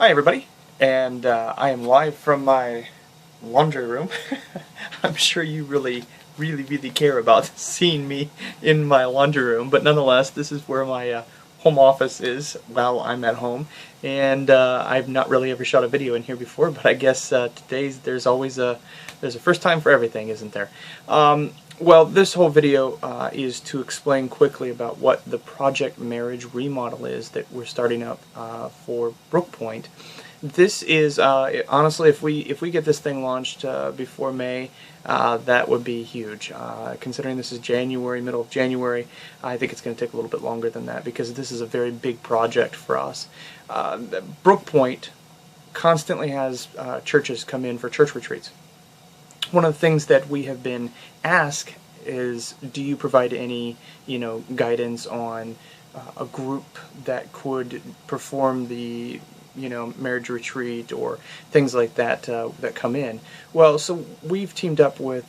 Hi everybody, and I am live from my laundry room. I'm sure you really care about seeing me in my laundry room, but nonetheless, this is where my home office is while I'm at home, and I've not really ever shot a video in here before, but I guess there's a first time for everything, isn't there? Well, this whole video is to explain quickly about what the Project Marriage remodel is that we're starting up for Brook Point. This is honestly, if we get this thing launched before May, that would be huge. Considering this is January, middle of January, I think it's going to take a little bit longer than that because this is a very big project for us. Brook Point constantly has churches come in for church retreats. One of the things that we have been asked is, do you provide any, guidance on a group that could perform the, marriage retreat or things like that that come in? Well, so we've teamed up with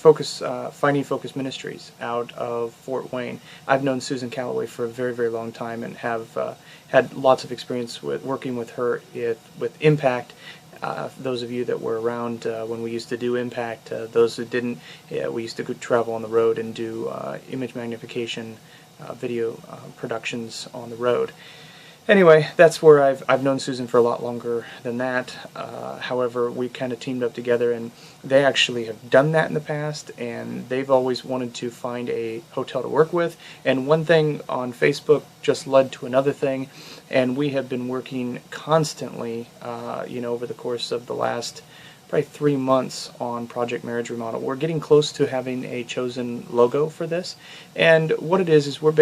Finding Focus Ministries out of Fort Wayne. I've known Susan Calloway for a very long time and have had lots of experience with working with her with Impact. Those of you that were around when we used to do Impact, those who didn't, we used to go travel on the road and do image magnification video productions on the road. Anyway, that's where I've known Susan for a lot longer than that. However, we kind of teamed up together, and they actually have done that in the past, and they've always wanted to find a hotel to work with. And one thing on Facebook just led to another thing, and we have been working constantly, over the course of the last probably 3 months on Project Marriage Remodel. We're getting close to having a chosen logo for this, and what it is we're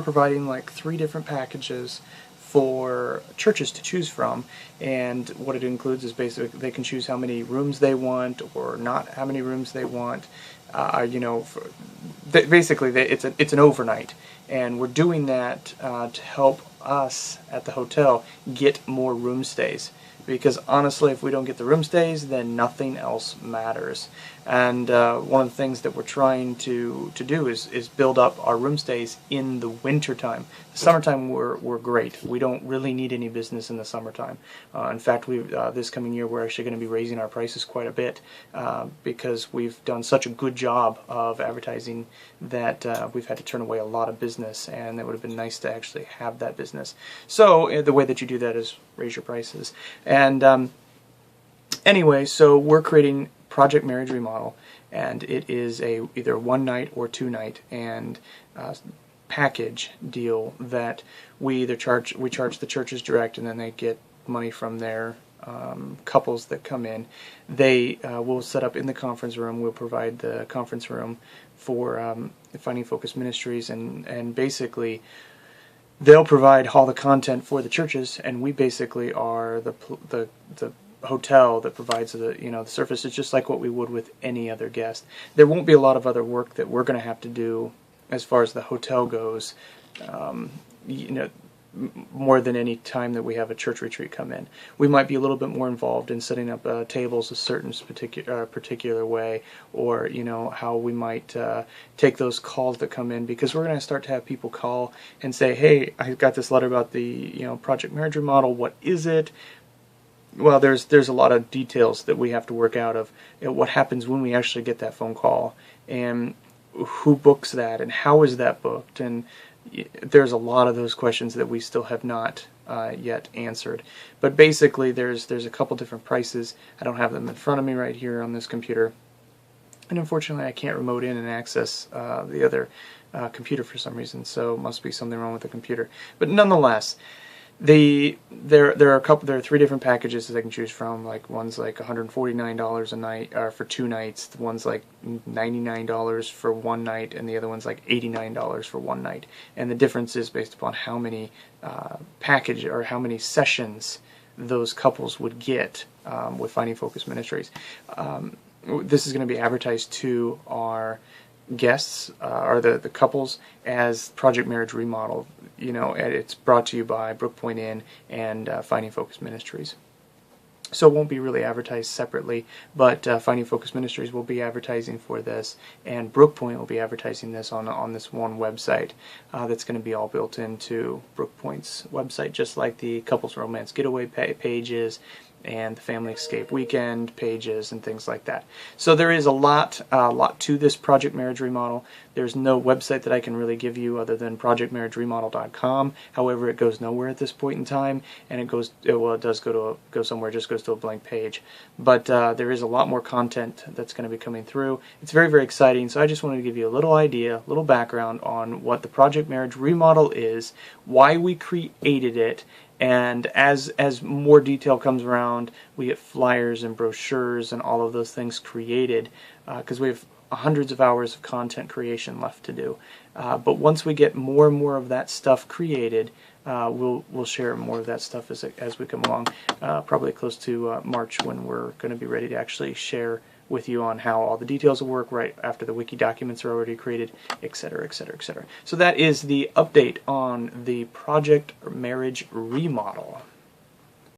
providing like 3 different packages for churches to choose from, and what it includes is basically they can choose how many rooms they want or not how many rooms they want. It's an overnight, and we're doing that to help us at the hotel get more room stays. Because honestly, if we don't get the room stays, then nothing else matters. And one of the things that we're trying to do is build up our room stays in the winter time. The summertime we're great. We don't really need any business in the summertime. In fact, this coming year we're actually going to be raising our prices quite a bit because we've done such a good job of advertising that we've had to turn away a lot of business, and it would have been nice to actually have that business. So the way that you do that is raise your prices. And anyway, so we're creating Project Marriage Remodel, and it is either 1 night or 2 night and package deal that we charge the churches direct, and then they get money from their couples that come in. They will set up in the conference room. We'll provide the conference room for Finding Focus Ministries, and basically they'll provide all the content for the churches, and we basically are the hotel that provides the service. It's just like what we would with any other guest. There won't be a lot of other work that we're going to have to do as far as the hotel goes. More than any time that we have a church retreat come in. We might be a little bit more involved in setting up tables a certain particular way, or how we might take those calls that come in, because we're going to start to have people call and say, hey, I got this letter about the Project Marriage Remodel, what is it? Well, there's a lot of details that we have to work out of what happens when we actually get that phone call, and who books that, and how is that booked, and there's a lot of those questions that we still have not yet answered. But basically there's a couple different prices. I don't have them in front of me right here on this computer, and unfortunately I can't remote in and access the other computer for some reason, so it must be something wrong with the computer. But nonetheless, there are 3 different packages that they can choose from. Like one's like $149 a night for 2 nights. The one's like $99 for 1 night, and the other one's like $89 for 1 night. And the difference is based upon how many how many sessions those couples would get with Finding Focus Ministries. This is going to be advertised to our guests or the couples as Project Marriage Remodel. It's brought to you by Brook Point Inn and Finding Focus Ministries. So it won't be really advertised separately, but Finding Focus Ministries will be advertising for this, and Brookpoint will be advertising this on this one website that's going to be all built into Brookpoint's website, just like the Couples Romance Getaway pages and the Family Escape Weekend pages and things like that. So there is a lot to this Project Marriage Remodel. There's no website that I can really give you other than projectmarriageremodel.com. However, it goes nowhere at this point in time, and it does go somewhere. It just goes to a blank page. But there is a lot more content that's going to be coming through. It's very, very exciting. So I just wanted to give you a little idea, a little background on what the Project Marriage Remodel is, why we created it, and as more detail comes around, we get flyers and brochures and all of those things created, because we have hundreds of hours of content creation left to do. But once we get more and more of that stuff created, we'll share more of that stuff as we come along, probably close to March, when we're going to be ready to actually share with you on how all the details will work right after the wiki documents are already created, etc., etc., etc. So that is the update on the Project Marriage Remodel.